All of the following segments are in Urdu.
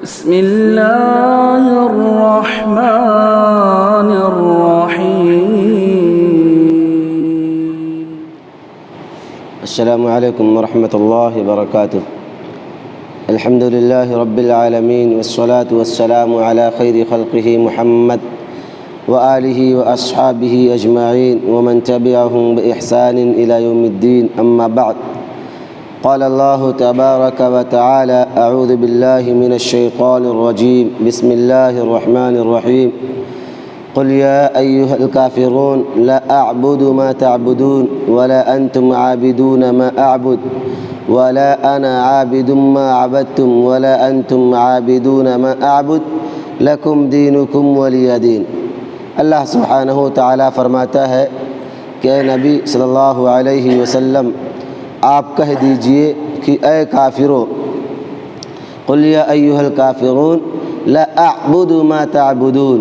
بسم الله الرحمن الرحيم. السلام عليكم ورحمة الله وبركاته. الحمد لله رب العالمين والصلاة والسلام على خير خلقه محمد وآله وأصحابه أجمعين ومن تبعهم بإحسان إلى يوم الدين. أما بعد، قال الله تبارك وتعالى: أعوذ بالله من الشيطان الرجيم. بسم الله الرحمن الرحيم. قل يا أيها الكافرون لا أعبد ما تعبدون ولا أنتم عابدون ما أعبد ولا أنا عابد ما عبدتم ولا أنتم عابدون ما أعبد لكم دينكم ولي دين. اللہ سبحانہ و تعالیٰ فرماتا ہے کہ اے نبی صلی اللہ علیہ وسلم، آپ کہہ دیجئے کہ اے کافرو، قل یا ایھا الکافرون لا اعبد ما تعبدون،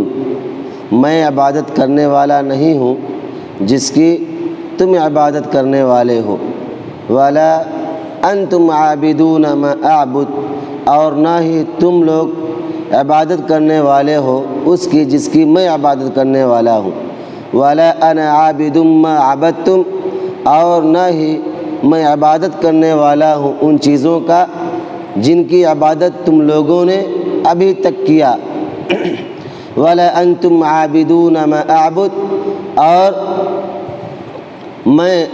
میں عبادت کرنے والا نہیں ہوں جس کی تم عبادت کرنے والے ہو، ولا انتم عابدون ما اعبد، اور نہ ہی تم لوگ عبادت کرنے والے ہو اس کی جس کی میں عبادت کرنے والا ہوں، ولا انا عابد ما عبدتم، اور نہ ہی میں عبادت کرنے والا ہوں ان چیزوں کا جن کی عبادت تم لوگوں نے ابھی تک کیا، ولا انتم عابدون ما اعبد، اور میں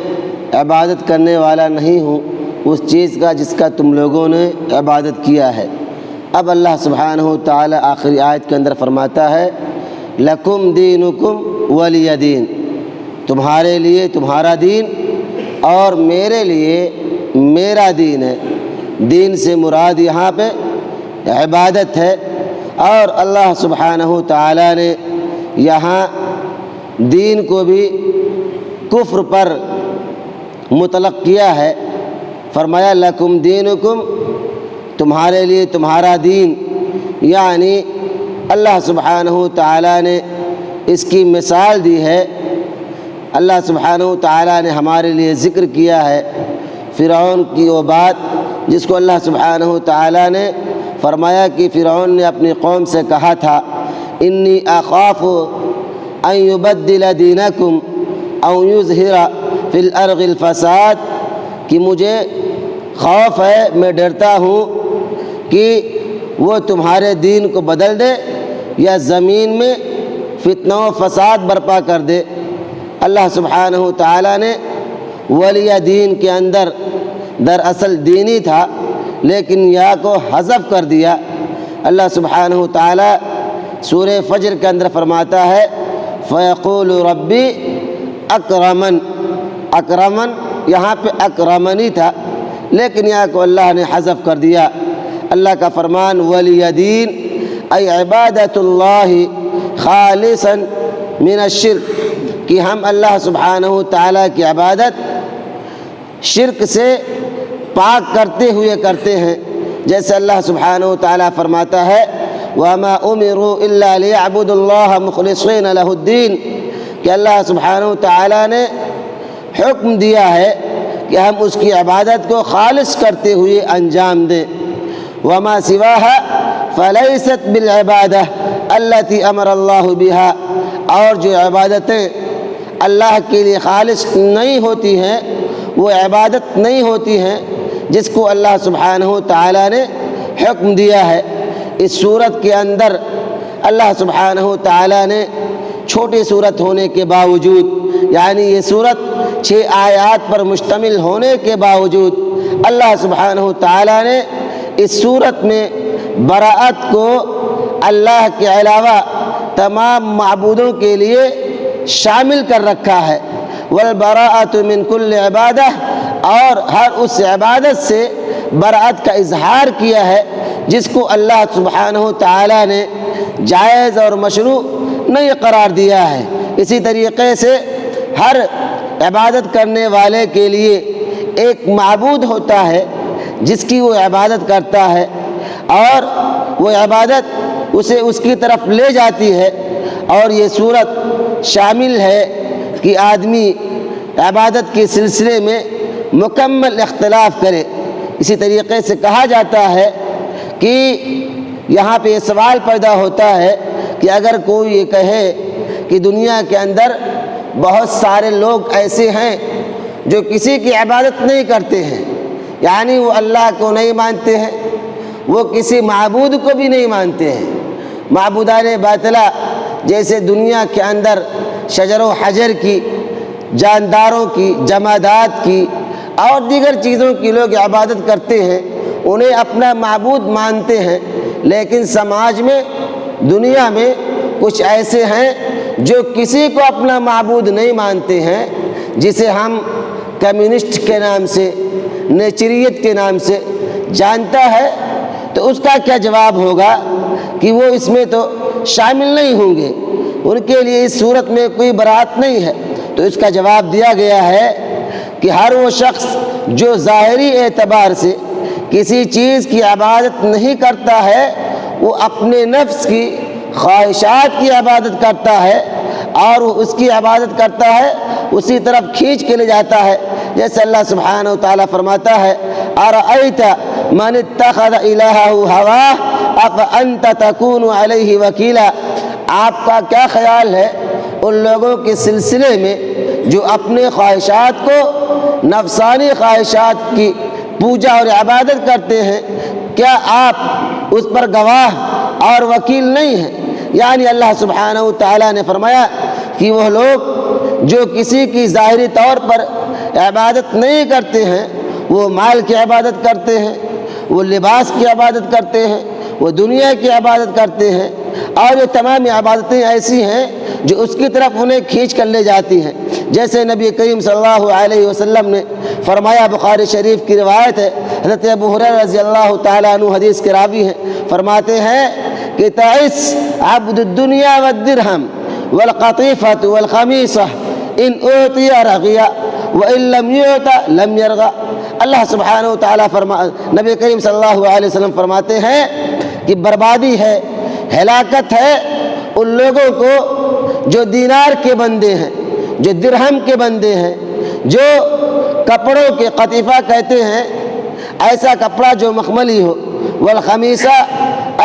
عبادت کرنے والا نہیں ہوں اس چیز کا جس کا تم لوگوں نے عبادت کیا ہے۔ اب اللہ سبحانہ و تعالیٰ آخری آیت کے اندر فرماتا ہے: لکم دینکم ولی دین، تمہارے لیے تمہارا دین اور میرے لیے میرا دین ہے۔ دین سے مراد یہاں پہ عبادت ہے، اور اللہ سبحانہ و تعالیٰ نے یہاں دین کو بھی کفر پر مطلق کیا ہے، فرمایا لکم دینکم، تمہارے لیے تمہارا دین، یعنی اللہ سبحانہ و تعالیٰ نے اس کی مثال دی ہے۔ اللہ سبحانہ و تعالیٰ نے ہمارے لیے ذکر کیا ہے فرعون کی وہ بات جس کو اللہ سبحانہ و تعالیٰ نے فرمایا کہ فرعون نے اپنی قوم سے کہا تھا: انی اخاف ان یبدل دینکم او یظہر فی الارض الفساد، کہ مجھے خوف ہے، میں ڈرتا ہوں کہ وہ تمہارے دین کو بدل دے یا زمین میں فتنہ و فساد برپا کر دے۔ اللہ سبحانہ و تعالیٰ نے ولی دین کے اندر دراصل دینی تھا لیکن یا کو حذف کر دیا۔ اللہ سبحانہ و تعالیٰ سورہ فجر کے اندر فرماتا ہے: فیقول ربی اکرمن، اکرمن یہاں پہ اکرمنی تھا لیکن یا کو اللہ نے حذف کر دیا۔ اللہ کا فرمان ولی دین ای عبادت اللہ خالصا من الشرک، کہ ہم اللہ سبحانہ و تعالیٰ کی عبادت شرک سے پاک کرتے ہوئے کرتے ہیں، جیسے اللہ سبحانہ و تعالیٰ فرماتا ہے: وَمَا أُمِرُوا إِلَّا لِيَعْبُدُوا اللَّهَ مُخْلِصِينَ لَهُ الدِّينَ، کہ اللہ سبحانہ و تعالیٰ نے حکم دیا ہے کہ ہم اس کی عبادت کو خالص کرتے ہوئے انجام دیں۔ وَمَا سِوَاهَا فَلَيْسَتْ بِالْعِبَادَةِ الَّتِي أَمَرَ اللَّهُ بِهَا، اور جو عبادتیں اللہ کے لیے خالص نہیں ہوتی ہیں وہ عبادت نہیں ہوتی ہیں جس کو اللہ سبحانہ و تعالیٰ نے حکم دیا ہے۔ اس صورت کے اندر اللہ سبحانہ و تعالیٰ نے چھوٹی صورت ہونے کے باوجود، یعنی یہ صورت 6 آیات پر مشتمل ہونے کے باوجود، اللہ سبحانہ و تعالیٰ نے اس صورت میں براءت کو اللہ کے علاوہ تمام معبودوں کے لیے شامل کر رکھا ہے۔ والبراءۃ من کل عبادہ، اور ہر اس عبادت سے براءت کا اظہار کیا ہے جس کو اللہ سبحانہ و تعالیٰ نے جائز اور مشروع نہیں قرار دیا ہے۔ اسی طریقے سے ہر عبادت کرنے والے کے لیے ایک معبود ہوتا ہے جس کی وہ عبادت کرتا ہے، اور وہ عبادت اسے اس کی طرف لے جاتی ہے، اور یہ صورت شامل ہے کہ آدمی عبادت کے سلسلے میں مکمل اختلاف کرے۔ اسی طریقے سے کہا جاتا ہے کہ یہاں پہ یہ سوال پیدا ہوتا ہے کہ اگر کوئی یہ کہے کہ دنیا کے اندر بہت سارے لوگ ایسے ہیں جو کسی کی عبادت نہیں کرتے ہیں، یعنی وہ اللہ کو نہیں مانتے ہیں، وہ کسی معبود کو بھی نہیں مانتے ہیں، معبودان باطلہ جیسے دنیا کے اندر شجر و حجر کی، جانداروں کی، جمادات کی اور دیگر چیزوں کی لوگ عبادت کرتے ہیں، انہیں اپنا معبود مانتے ہیں، لیکن سماج میں، دنیا میں کچھ ایسے ہیں جو کسی کو اپنا معبود نہیں مانتے ہیں، جسے ہم کمیونسٹ کے نام سے، نیچریت کے نام سے جانتا ہے، تو اس کا کیا جواب ہوگا کہ وہ اس میں تو شامل نہیں ہوں گے، ان کے لیے اس صورت میں کوئی برات نہیں ہے۔ تو اس کا جواب دیا گیا ہے کہ ہر وہ شخص جو ظاہری اعتبار سے کسی چیز کی عبادت نہیں کرتا ہے، وہ اپنے نفس کی خواہشات کی عبادت کرتا ہے، اور وہ اس کی عبادت کرتا ہے، اسی طرف کھینچ کے لے جاتا ہے، جیسے اللہ سبحانہ و تعالیٰ فرماتا ہے اَرَأَيْتَ مَنِ اتَّخَذَ إِلَٰهَهُ هَوَاهُ أَفَأَنْتَ تَكُونُ عَلَيْهِ وَكِيلًا۔ آپ کا کیا خیال ہے ان لوگوں کے سلسلے میں جو اپنے خواہشات کو، نفسانی خواہشات کی پوجا اور عبادت کرتے ہیں، کیا آپ اس پر گواہ اور وکیل نہیں ہیں؟ یعنی اللہ سبحانہ و تعالیٰ نے فرمایا کہ وہ لوگ جو کسی کی ظاہری طور پر عبادت نہیں کرتے ہیں، وہ مال کی عبادت کرتے ہیں، وہ لباس کی عبادت کرتے ہیں، وہ دنیا کی عبادت کرتے ہیں، اور یہ تمام عبادتیں ایسی ہیں جو اس کی طرف انہیں کھینچ کر لے جاتی ہیں۔ جیسے نبی کریم صلی اللہ علیہ وسلم نے فرمایا، بخاری شریف کی روایت ہے، حضرت ابو ہریرہ رضی اللہ تعالیٰ عنہ حدیث کے راوی ہیں، فرماتے ہیں کہ تعس عبد الدنیا والدرہم والقطیفۃ والخمیصہ ان اعطی رغی وان لم یعط لم یرغ۔ اللہ سبحانہ و تعالیٰ نبی کریم صلی اللہ علیہ وسلم فرماتے ہیں کہ بربادی ہے، ہلاکت ہے ان لوگوں کو جو دینار کے بندے ہیں، جو درہم کے بندے ہیں، جو کپڑوں کے قطیفہ کہتے ہیں، ایسا کپڑا جو مخملی ہو، والخمیصہ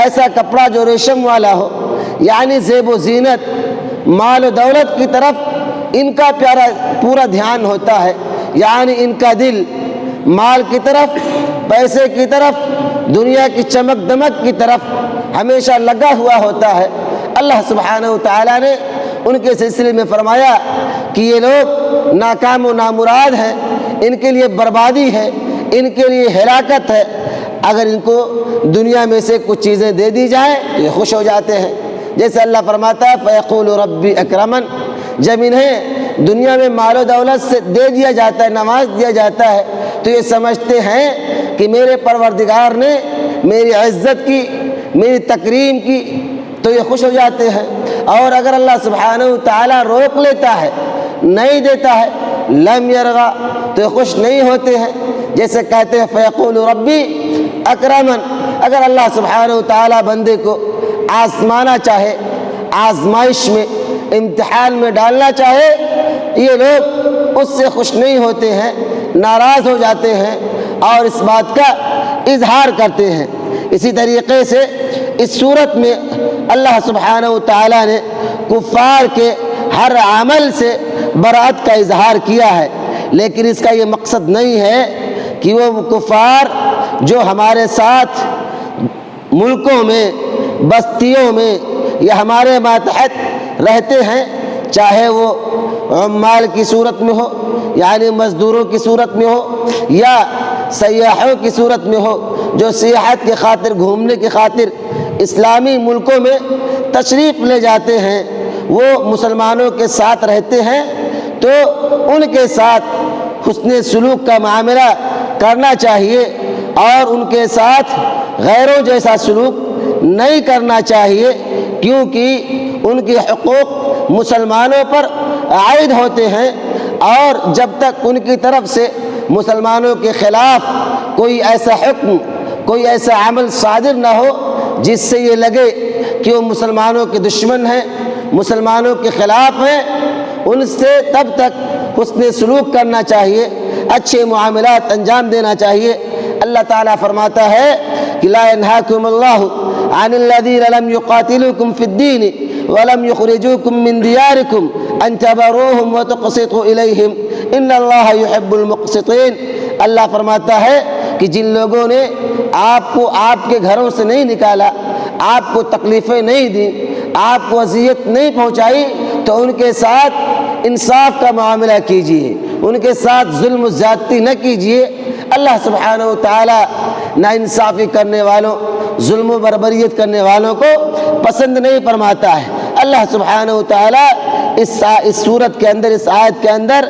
ایسا کپڑا جو ریشم والا ہو، یعنی زیب و زینت، مال و دولت کی طرف ان کا پورا دھیان ہوتا ہے، یعنی ان کا دل مال کی طرف، پیسے کی طرف، دنیا کی چمک دمک کی طرف ہمیشہ لگا ہوا ہوتا ہے۔ اللہ سبحانہ و تعالیٰ نے ان کے سلسلے میں فرمایا کہ یہ لوگ ناکام و نامراد ہیں، ان کے لیے بربادی ہے، ان کے لیے ہلاکت ہے۔ اگر ان کو دنیا میں سے کچھ چیزیں دے دی جائیں تو یہ خوش ہو جاتے ہیں، جیسے اللہ فرماتا ہے فَيَقُولُ رَبِّ أَكْرَمَنِ۔ جب انہیں دنیا میں مال و دولت سے دے دیا جاتا ہے، نواز دیا جاتا ہے، تو یہ سمجھتے ہیں کہ میرے پروردگار نے میری عزت کی، میری تکریم کی، تو یہ خوش ہو جاتے ہیں۔ اور اگر اللہ سبحانہ و تعالیٰ روک لیتا ہے، نہیں دیتا ہے، لم یرغا، تو یہ خوش نہیں ہوتے ہیں، جیسے کہتے ہیں فیقول ربی اکرمن۔ اگر اللہ سبحانہ و تعالیٰ بندے کو آزمانا چاہے، آزمائش میں، امتحان میں ڈالنا چاہے، یہ لوگ اس سے خوش نہیں ہوتے ہیں، ناراض ہو جاتے ہیں اور اس بات کا اظہار کرتے ہیں۔ اسی طریقے سے اس صورت میں اللہ سبحانہ و تعالیٰ نے کفار کے ہر عمل سے برات کا اظہار کیا ہے، لیکن اس کا یہ مقصد نہیں ہے کہ وہ کفار جو ہمارے ساتھ ملکوں میں، بستیوں میں یا ہمارے ماتحت رہتے ہیں، چاہے وہ عمال کی صورت میں ہو، یعنی مزدوروں کی صورت میں ہو، یا سیاحوں کی صورت میں ہو، جو سیاحت کی خاطر، گھومنے کی خاطر اسلامی ملکوں میں تشریف لے جاتے ہیں، وہ مسلمانوں کے ساتھ رہتے ہیں، تو ان کے ساتھ حسن سلوک کا معاملہ کرنا چاہیے اور ان کے ساتھ غیروں جیسا سلوک نہیں کرنا چاہیے، کیونکہ ان کے حقوق مسلمانوں پر عائد ہوتے ہیں، اور جب تک ان کی طرف سے مسلمانوں کے خلاف کوئی ایسا حکم، کوئی ایسا عمل صادر نہ ہو جس سے یہ لگے کہ وہ مسلمانوں کے دشمن ہیں، مسلمانوں کے خلاف ہیں، ان سے تب تک حسن سلوک کرنا چاہیے، اچھے معاملات انجام دینا چاہیے۔ اللہ تعالیٰ فرماتا ہے کہ لا ينهاكم الله عن الذين لم يقاتلوكم في الدين ولم يخرجوكم من دياركم ان تبروهم وتقسطوا اليهم ان اللہ يحب المقسطین۔ اللہ فرماتا ہے کہ جن لوگوں نے آپ کو آپ کے گھروں سے نہیں نکالا، آپ کو تکلیفیں نہیں دیں، آپ کو اذیت نہیں پہنچائی، تو ان کے ساتھ انصاف کا معاملہ کیجیے، ان کے ساتھ ظلم و زیادتی نہ کیجیے۔ اللہ سبحانہ و تعالی ناانصافی کرنے والوں، ظلم و بربریت کرنے والوں کو پسند نہیں فرماتا ہے۔ اللہ سبحانہ و تعالی اس صورت کے اندر، اس آیت کے اندر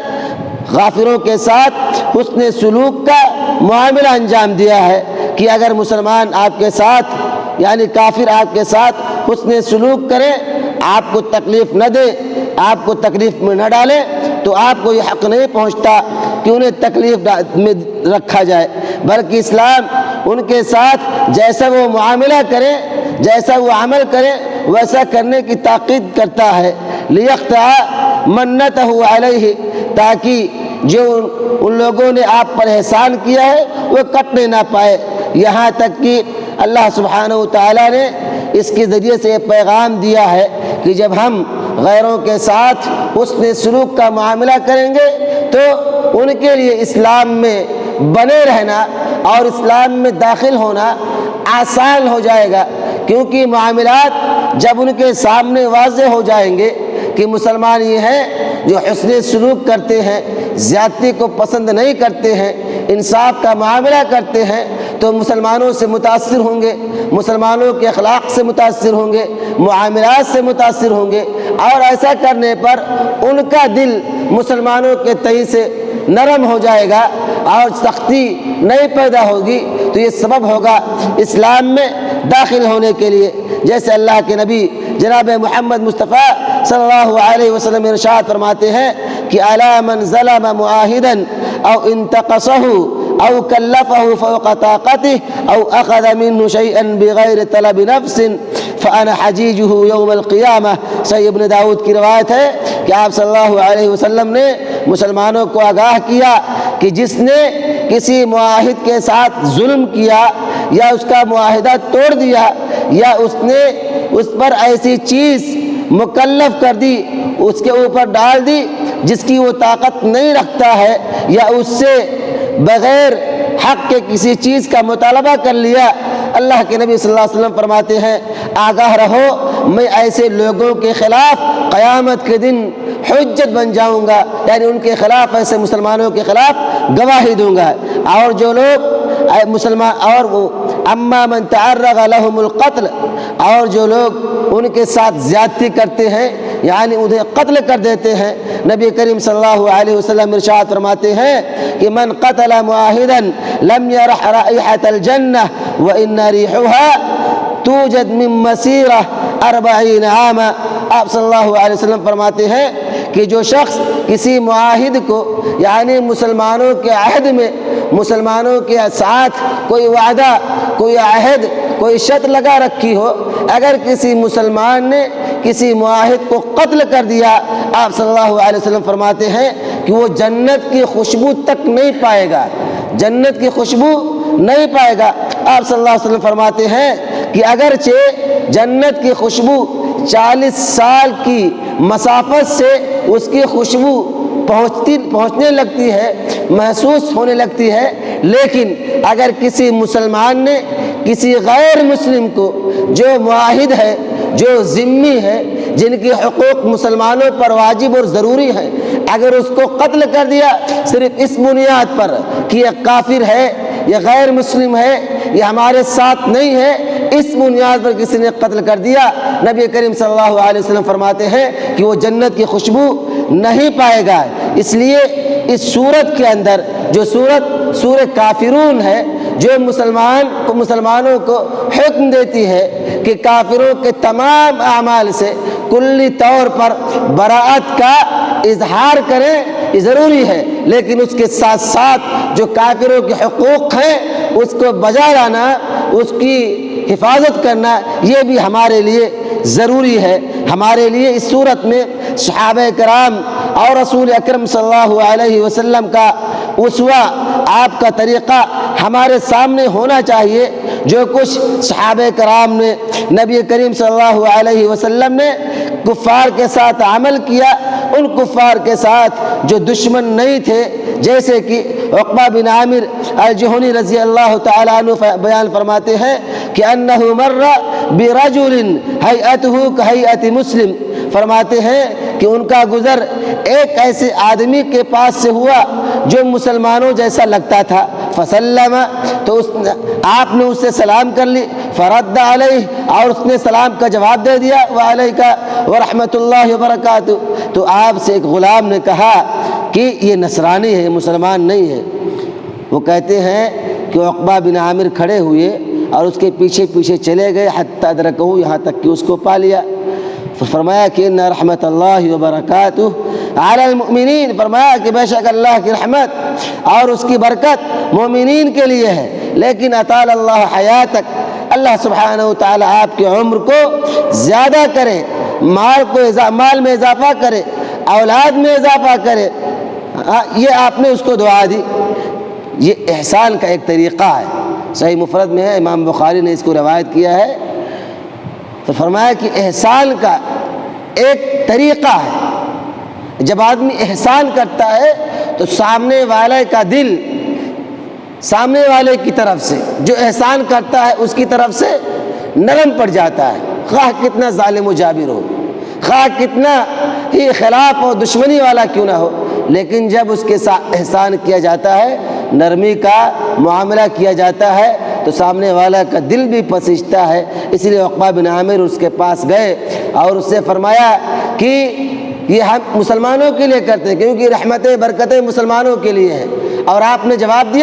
غافروں کے ساتھ حسن سلوک کا معاملہ انجام دیا ہے کہ اگر مسلمان آپ کے ساتھ، یعنی کافر آپ کے ساتھ حسن سلوک کرے، آپ کو تکلیف نہ دے، آپ کو تکلیف میں نہ ڈالے، تو آپ کو یہ حق نہیں پہنچتا کہ انہیں تکلیف میں رکھا جائے، بلکہ اسلام ان کے ساتھ جیسا وہ معاملہ کرے، جیسا وہ عمل کرے، ویسا کرنے کی تاکید کرتا ہے۔ لِيَقْطَعَ مَنَّتَهُ عَلَيْهِ، تاکہ جو ان لوگوں نے آپ پر احسان کیا ہے وہ کٹنے نہ پائے۔ یہاں تک کہ اللہ سبحانہ و تعالیٰ نے اس کے ذریعے سے یہ پیغام دیا ہے کہ جب ہم غیروں کے ساتھ حسن سلوک کا معاملہ کریں گے تو ان کے لیے اسلام میں بنے رہنا اور اسلام میں داخل ہونا آسان ہو جائے گا، کیونکہ معاملات جب ان کے سامنے واضح ہو جائیں گے کہ مسلمان یہ ہیں جو حسن سلوک کرتے ہیں، زیادتی کو پسند نہیں کرتے ہیں، انصاف کا معاملہ کرتے ہیں، تو مسلمانوں سے متاثر ہوں گے، مسلمانوں کے اخلاق سے متاثر ہوں گے، معاملات سے متاثر ہوں گے، اور ایسا کرنے پر ان کا دل مسلمانوں کے تئیں سے نرم ہو جائے گا اور سختی نہیں پیدا ہوگی، تو یہ سبب ہوگا اسلام میں داخل ہونے کے لیے۔ جیسے اللہ کے نبی جناب محمد مصطفیٰ صلی اللہ علیہ وسلم ارشاد فرماتے ہیں کہ الا من ظلم معاہدا او انتقصه او کلفه فوق طاقته او اخذ منه شيئا بغیر طلب نفس فانا حجیجه یوم القیامہ۔ صحیح ابن داؤد کی روایت ہے کہ آپ صلی اللہ علیہ وسلم نے مسلمانوں کو آگاہ کیا کہ جس نے کسی معاہد کے ساتھ ظلم کیا یا اس کا معاہدہ توڑ دیا یا اس نے اس پر ایسی چیز مکلف کر دی، اس کے اوپر ڈال دی جس کی وہ طاقت نہیں رکھتا ہے، یا اس سے بغیر حق کے کسی چیز کا مطالبہ کر لیا، اللہ کے نبی صلی اللہ علیہ وسلم فرماتے ہیں آگاہ رہو میں ایسے لوگوں کے خلاف قیامت کے دن حجت بن جاؤں گا، یعنی ان کے خلاف، ایسے مسلمانوں کے خلاف گواہی دوں گا۔ اور جو لوگ مسلمان اور وہ اما من تعرض لهم القتل، اور جو لوگ ان کے ساتھ زیادتی کرتے ہیں یعنی انہیں قتل کر دیتے ہیں، نبی کریم صلی اللہ علیہ وسلم ارشاد فرماتے ہیں کہ من قتل معاہدا لم يرح رائحة الجنة وإن ريحها توجد من مسيرة 40 عاما۔ آپ صلی اللہ علیہ وسلم فرماتے ہیں کہ جو شخص کسی معاہد کو، یعنی مسلمانوں کے عہد میں، مسلمانوں کے ساتھ کوئی وعدہ، کوئی عہد، کوئی شرط لگا رکھی ہو، اگر کسی مسلمان نے کسی معاہد کو قتل کر دیا، آپ صلی اللہ علیہ وسلم فرماتے ہیں کہ وہ جنت کی خوشبو تک نہیں پائے گا، جنت کی خوشبو نہیں پائے گا۔ آپ صلی اللہ علیہ وسلم فرماتے ہیں کہ اگرچہ جنت کی خوشبو 40 سال کی مسافت سے اس کی خوشبو پہنچنے لگتی ہے، محسوس ہونے لگتی ہے، لیکن اگر کسی مسلمان نے کسی غیر مسلم کو جو معاہد ہے، جو ذمہ ہے، جن کے حقوق مسلمانوں پر واجب اور ضروری ہیں، اگر اس کو قتل کر دیا صرف اس بنیاد پر کہ یہ کافر ہے، یہ غیر مسلم ہے، یہ ہمارے ساتھ نہیں ہے، اس بنیاد پر کسی نے قتل کر دیا، نبی کریم صلی اللہ علیہ وسلم فرماتے ہیں کہ وہ جنت کی خوشبو نہیں پائے گا۔ اس لیے اس سورت کے اندر جو سورہ کافرون ہے، جو مسلمانوں کو حکم دیتی ہے کہ کافروں کے تمام اعمال سے کلی طور پر براءت کا اظہار کریں، یہ ضروری ہے، لیکن اس کے ساتھ ساتھ جو کافروں کے حقوق ہیں اس کو بجا لانا، اس کی حفاظت کرنا، یہ بھی ہمارے لیے ضروری ہے ہمارے لیے اس صورت میں صحابہ کرام اور رسول اکرم صلی اللہ علیہ وسلم کا اسوہ، آپ کا طریقہ ہمارے سامنے ہونا چاہیے۔ جو کچھ صحابہ کرام نے، نبی کریم صلی اللہ علیہ وسلم نے کفار کے ساتھ عمل کیا، ان کفار کے ساتھ جو دشمن نہیں تھے، جیسے کہ عقبہ بن عامر الجہنی رضی اللہ تعالیٰ عنہ بیان فرماتے ہیں کہ انہ مر برجل ہیئتہ کہیئت مسلم، فرماتے ہیں کہ ان کا گزر ایک ایسے آدمی کے پاس سے ہوا جو مسلمانوں جیسا لگتا تھا، فسلم، تو آپ نے اس سے سلام کر لی، فرد علیہ، اور اس نے سلام کا جواب دے دیا، وعلیکہ ورحمۃ اللہ وبرکاتہ۔ تو آپ سے ایک غلام نے کہا کہ یہ نصرانی ہے، مسلمان نہیں ہے۔ وہ کہتے ہیں کہ عقبہ بن عامر کھڑے ہوئے اور اس کے پیچھے پیچھے چلے گئے حتی ادرکہ، یہاں تک کہ اس کو پا لیا۔ فرمایا کہ ان رحمت اللہ وبرکاتہ علی المؤمنین، فرمایا کہ بے شک اللہ کی رحمت اور اس کی برکت مومنین کے لیے ہے، لیکن اطال اللہ حیاتک، اللہ سبحانہ وتعالی آپ کی عمر کو زیادہ کرے، مال میں اضافہ کرے، اولاد میں اضافہ کرے۔ یہ آپ نے اس کو دعا دی۔ یہ احسان کا ایک طریقہ ہے، صحیح مفرد میں ہے، امام بخاری نے اس کو روایت کیا ہے۔ تو فرمایا کہ احسان کا ایک طریقہ ہے، جب آدمی احسان کرتا ہے تو سامنے والے کا دل، سامنے والے کی طرف سے جو احسان کرتا ہے اس کی طرف سے نرم پڑ جاتا ہے، خواہ کتنا ظالم و جابر ہو، خواہ کتنا ہی خلاف و دشمنی والا کیوں نہ ہو، لیکن جب اس کے ساتھ احسان کیا جاتا ہے، نرمی کا معاملہ کیا جاتا ہے، تو سامنے والا کا دل بھی پسیجتا ہے۔ اس لیے عقبہ بن عامر اس کے پاس گئے اور اس سے فرمایا کہ یہ ہم مسلمانوں کے لیے کرتے ہیں، کیونکہ رحمتیں برکتیں مسلمانوں کے لیے ہیں، اور آپ نے جواب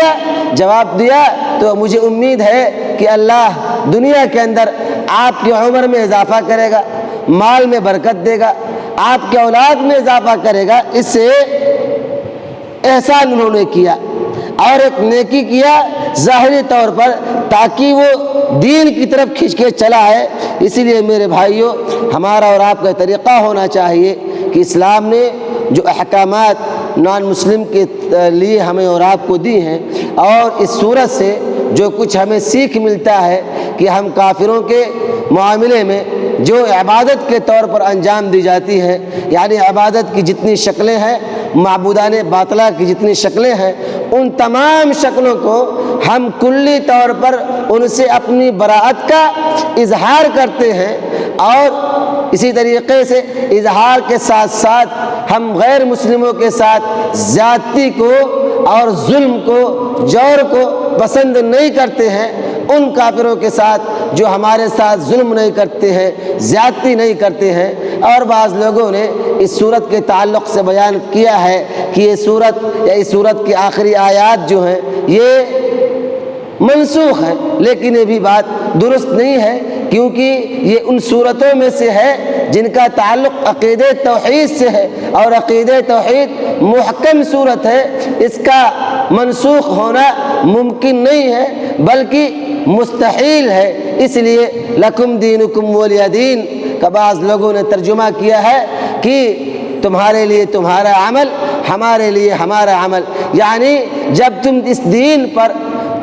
دیا تو مجھے امید ہے کہ اللہ دنیا کے اندر آپ کی عمر میں اضافہ کرے گا، مال میں برکت دے گا، آپ کے اولاد میں اضافہ کرے گا۔ اس سے احسان انہوں نے کیا اور ایک نیکی کیا ظاہری طور پر، تاکہ وہ دین کی طرف کھینچ کے چلا ہے۔ اسی لیے میرے بھائیوں، ہمارا اور آپ کا طریقہ ہونا چاہیے کہ اسلام نے جو احکامات نان مسلم کے لیے ہمیں اور آپ کو دی ہیں، اور اس صورت سے جو کچھ ہمیں سیکھ ملتا ہے کہ ہم کافروں کے معاملے میں جو عبادت کے طور پر انجام دی جاتی ہے، یعنی عبادت کی جتنی شکلیں ہیں، معبودان باطلہ کی جتنی شکلیں ہیں، ان تمام شکلوں کو ہم کلی طور پر ان سے اپنی براءت کا اظہار کرتے ہیں، اور اسی طریقے سے اظہار کے ساتھ ساتھ ہم غیر مسلموں کے ساتھ زیادتی کو اور ظلم کو، جور کو پسند نہیں کرتے ہیں۔ ان کافروں کے ساتھ جو ہمارے ساتھ ظلم نہیں کرتے ہیں، زیادتی نہیں کرتے ہیں۔ اور بعض لوگوں نے اس صورت کے تعلق سے بیان کیا ہے کہ یہ صورت یا اس صورت کی آخری آیات جو ہیں یہ منسوخ ہے، لیکن یہ بھی بات درست نہیں ہے، کیونکہ یہ ان صورتوں میں سے ہے جن کا تعلق عقیدہ توحید سے ہے، اور عقیدہ توحید محکم صورت ہے، اس کا منسوخ ہونا ممکن نہیں ہے بلکہ مستحیل ہے۔ اس لیے لکم دینکم ولی دین کا بعض لوگوں نے ترجمہ کیا ہے کہ تمہارے لیے تمہارا عمل، ہمارے لیے ہمارا عمل، یعنی جب تم اس دین پر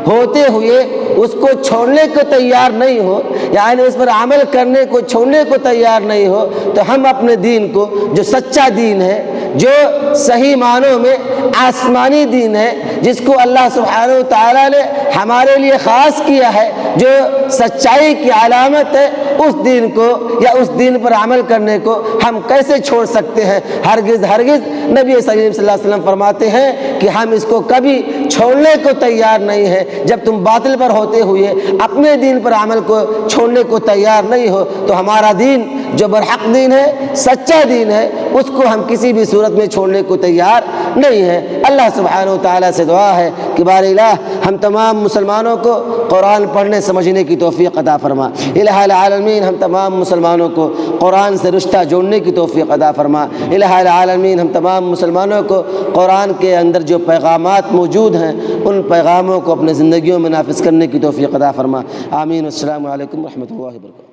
ہوتے ہوئے اس کو چھوڑنے کو تیار نہیں ہو، یعنی اس پر عمل کرنے کو چھوڑنے کو تیار نہیں ہو، تو ہم اپنے دین کو، جو سچا دین ہے، جو صحیح معنوں میں آسمانی دین ہے، جس کو اللہ سبحانہ و تعالیٰ نے ہمارے لیے خاص کیا ہے، جو سچائی کی علامت ہے، اس دین کو یا اس دین پر عمل کرنے کو ہم کیسے چھوڑ سکتے ہیں؟ ہرگز نبی صلی اللہ علیہ وسلم فرماتے ہیں کہ ہم اس کو کبھی چھوڑنے کو تیار نہیں ہے۔ جب تم باطل پر ہوتے ہوئے اپنے دین پر عمل کو چھوڑنے کو تیار نہیں ہو، تو ہمارا دین جو برحق دین ہے، سچا دین ہے، اس کو ہم کسی بھی صورت میں چھوڑنے کو تیار نہیں ہے۔ اللہ سبحانہ و تعالیٰ سے دعا ہے کہ بار الہ ہم تمام مسلمانوں کو قرآن پڑھنے سمجھنے کی توفیق عطا فرما۔ الہ العالمین ہم تمام مسلمانوں کو قرآن سے رشتہ جوڑنے کی توفیق عطا فرما۔ الہ العالمین ہم تمام مسلمانوں کو قرآن کے اندر جو پیغامات موجود ہیں ان پیغاموں کو اپنے زندگیوں میں نافذ کرنے کی توفیق عطا فرما۔ آمین۔ السلام علیکم ورحمۃ اللہ وبرکاتہ۔